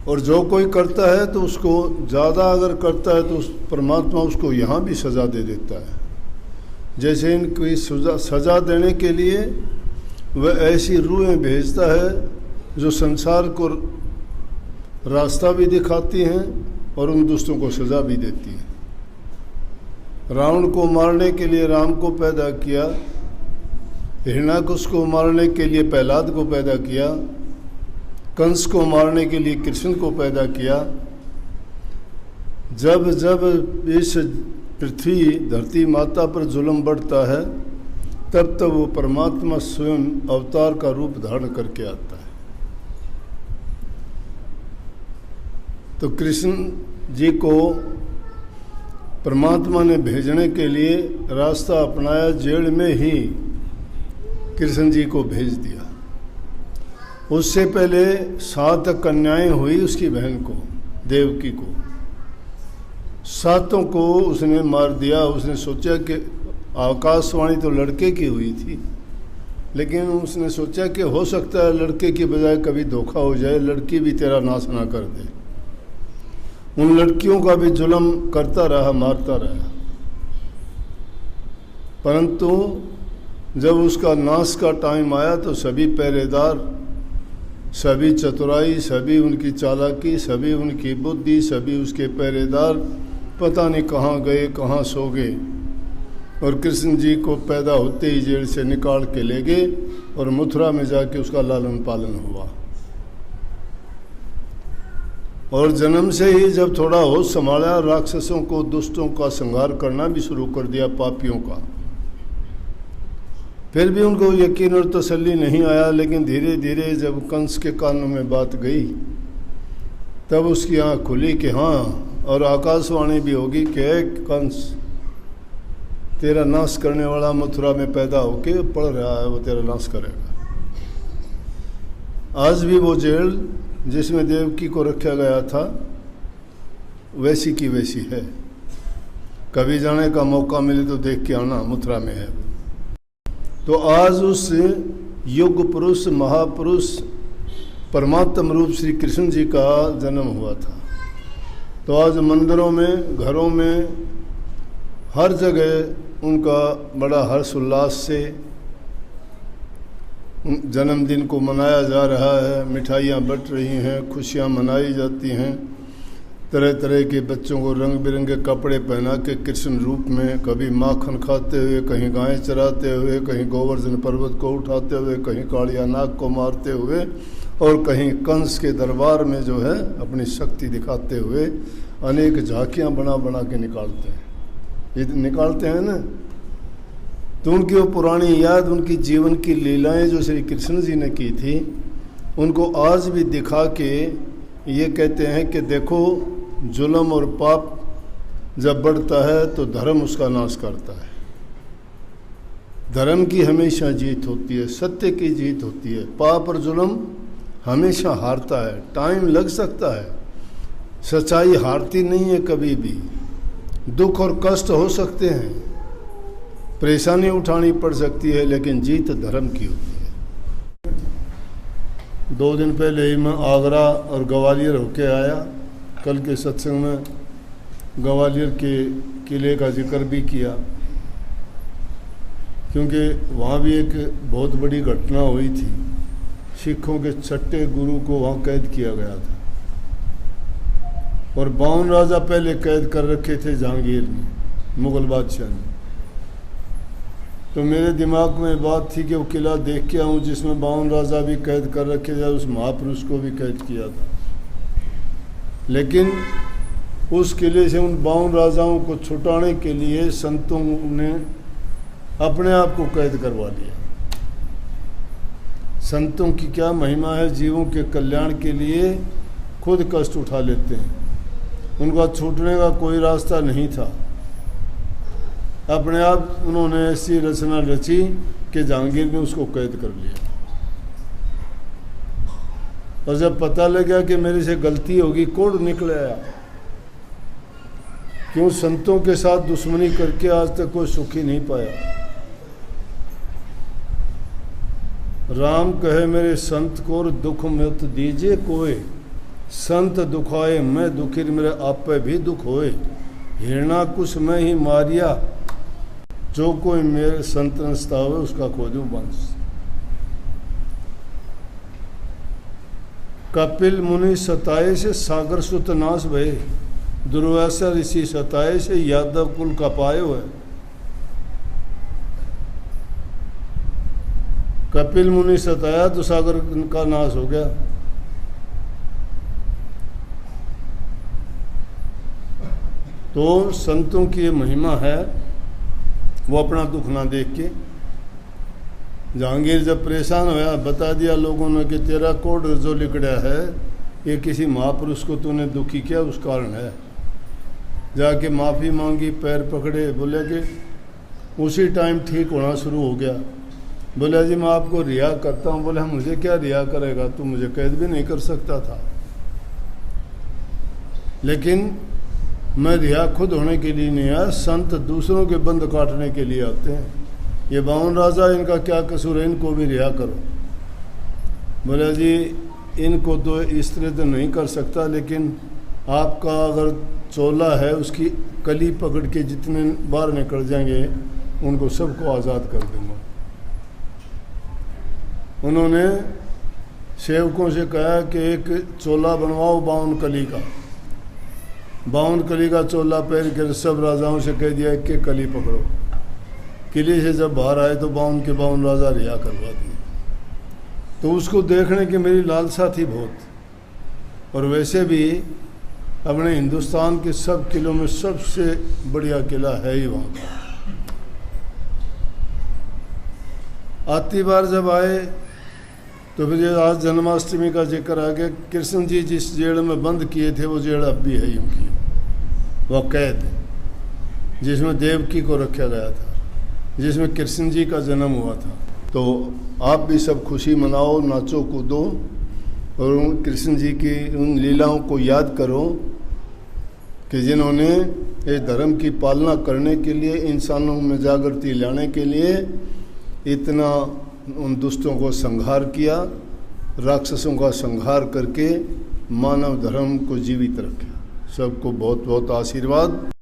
और जो कोई करता है तो उसको ज़्यादा अगर करता है तो उस परमात्मा उसको यहाँ भी सज़ा दे देता है। जैसे इनकी सज़ा देने के लिए वह ऐसी रूहें भेजता है जो संसार को रास्ता भी दिखाती हैं और उन दुष्टों को सज़ा भी देती हैं। रावण को मारने के लिए राम को पैदा किया, हिरण्याकश को मारने के लिए प्रहलाद को पैदा किया, कंस को मारने के लिए कृष्ण को पैदा किया। जब जब इस पृथ्वी धरती माता पर जुल्म बढ़ता है तब तब वो परमात्मा स्वयं अवतार का रूप धारण करके आता है। तो कृष्ण जी को परमात्मा ने भेजने के लिए रास्ता अपनाया, जेल में ही कृष्ण जी को भेज दिया। उससे पहले 7 कन्याएं हुई उसकी बहन को, देवकी को। 7 को उसने मार दिया। उसने सोचा कि आकाशवाणी तो लड़के की हुई थी, लेकिन उसने सोचा कि हो सकता है लड़के की बजाय कभी धोखा हो जाए, लड़की भी तेरा नाश ना कर दे। उन लड़कियों का भी जुल्म करता रहा, मारता रहा। परंतु जब उसका नाश का टाइम आया तो सभी पहरेदार, सभी चतुराई, सभी उनकी चालाकी, सभी उनकी बुद्धि, सभी उसके पहरेदार पता नहीं कहाँ गए, कहाँ सो गए। और कृष्ण जी को पैदा होते ही जेल से निकाल के ले गए और मथुरा में जाके उसका लालन पालन हुआ। और जन्म से ही जब थोड़ा होश संभाला, राक्षसों को, दुष्टों का संहार करना भी शुरू कर दिया, पापियों का। फिर भी उनको यकीन और तसल्ली नहीं आया, लेकिन धीरे धीरे जब कंस के कानों में बात गई तब उसकी आँख खुली कि हाँ, और आकाशवाणी भी होगी कि कंस, तेरा नाश करने वाला मथुरा में पैदा होके पड़ रहा है, वो तेरा नाश करेगा। आज भी वो जेल जिसमें देवकी को रखा गया था वैसी की वैसी है। कभी जाने का मौका मिले तो देख के आना, मथुरा में है। तो आज उस युग पुरुष, महापुरुष, परमात्म रूप श्री कृष्ण जी का जन्म हुआ था। तो आज मंदिरों में, घरों में, हर जगह उनका बड़ा हर्ष उल्लास से जन्मदिन को मनाया जा रहा है। मिठाइयाँ बंट रही हैं, खुशियाँ मनाई जाती हैं। तरह तरह के बच्चों को रंग बिरंगे कपड़े पहना के कृष्ण रूप में, कभी माखन खाते हुए, कहीं गायें चराते हुए, कहीं गोवर्धन पर्वत को उठाते हुए, कहीं कालिया नाग को मारते हुए, और कहीं कंस के दरबार में जो है अपनी शक्ति दिखाते हुए अनेक झांकियाँ बना बना के निकालते हैं। ये निकालते हैं ना, तो उनकी वो पुरानी याद, उनकी जीवन की लीलाएं जो श्री कृष्ण जी ने की थी, उनको आज भी दिखा के ये कहते हैं कि देखो, जुल्म और पाप जब बढ़ता है तो धर्म उसका नाश करता है। धर्म की हमेशा जीत होती है, सत्य की जीत होती है। पाप और जुल्म हमेशा हारता है। टाइम लग सकता है, सच्चाई हारती नहीं है कभी भी। दुख और कष्ट हो सकते हैं, परेशानी उठानी पड़ सकती है, लेकिन जीत धर्म की होती है। 2 दिन पहले ही मैं आगरा और ग्वालियर होके आया। कल के सत्संग में ग्वालियर के किले का जिक्र भी किया, क्योंकि वहाँ भी एक बहुत बड़ी घटना हुई थी। सिखों के 6ठे गुरु को वहाँ कैद किया गया था, और 52 राजा पहले कैद कर रखे थे जहांगीर ने, मुगल बादशाह ने। तो मेरे दिमाग में बात थी कि वो किला देख के आऊँ जिसमें 52 राजा भी कैद कर रखे थे, उस महापुरुष को भी कैद किया था। लेकिन उस किले से उन 52 राजाओं को छुटाने के लिए संतों ने अपने आप को कैद करवा लिया। संतों की क्या महिमा है, जीवों के कल्याण के लिए खुद कष्ट उठा लेते हैं। उनका छूटने का कोई रास्ता नहीं था। अपने आप उन्होंने ऐसी रचना रची कि जहांगीर ने उसको कैद कर लिया। और जब पता लगा कि मेरे से गलती होगी, कोड निकल आया। क्यों संतों के साथ दुश्मनी करके आज तक कोई सुखी नहीं पाया। राम कहे मेरे संत को दुख मत दीजिए कोई, संत दुखाए मैं दुखी मेरे आप पे भी दुख होए, हिरणा कुछ मैं ही मारिया, जो कोई मेरे संत नस्तावे उसका खोजू वंश। कपिल मुनि सताए से सागर सुत नाश भये, दुर्वासा ऋषि सताए से यादव कुल का पाए हुए। कपिल मुनि सताया तो सागर का नाश हो गया। तो संतों की ये महिमा है, वो अपना दुख ना देख के। जहांगीर जब परेशान होया, बता दिया लोगों ने कि तेरा कोड जो लिखड़ा है ये किसी महापुरुष को तूने दुखी किया, उस कारण है। जाके माफ़ी मांगी, पैर पकड़े, बोले कि उसी टाइम ठीक होना शुरू हो गया। बोला जी मैं आपको रिया करता हूँ। बोले मुझे क्या रिया करेगा, तू मुझे कैद भी नहीं कर सकता था। लेकिन मैं रिया खुद होने के लिए नहीं आया, संत दूसरों के बंद काटने के लिए आते हैं। ये बावन राजा, इनका क्या कसूर है, इनको भी रिहा करो। बोला जी इनको तो इस तरह तो नहीं कर सकता, लेकिन आपका अगर चोला है उसकी कली पकड़ के जितने बाहर निकल जाएंगे उनको सबको आज़ाद कर दूंगा। उन्होंने सेवकों से कहा कि एक चोला बनवाओ 52 कली का। 52 कली का चोला पहन कर सब राजाओं से कह दिया कि कली पकड़ो। किले से जब बाहर आए तो 52 के 52 राजा रिहा करवा दिए। तो उसको देखने की मेरी लालसा थी बहुत। और वैसे भी अपने हिंदुस्तान के सब किलों में सबसे बढ़िया किला है ही वहाँ का। आती बार जब आए तो फिर आज जन्माष्टमी का जिक्र आ गया। कृष्ण जी जिस जेल में बंद किए थे वो जेल अब भी है ही उनकी, वह कैद जिसमें देवकी को रखा गया था, जिसमें कृष्ण जी का जन्म हुआ था। तो आप भी सब खुशी मनाओ, नाचो कूदो और उन कृष्ण जी की उन लीलाओं को याद करो कि जिन्होंने इस धर्म की पालना करने के लिए, इंसानों में जागृति लाने के लिए इतना उन दुष्टों को संहार किया, राक्षसों का संहार करके मानव धर्म को जीवित रखा। सबको बहुत बहुत आशीर्वाद।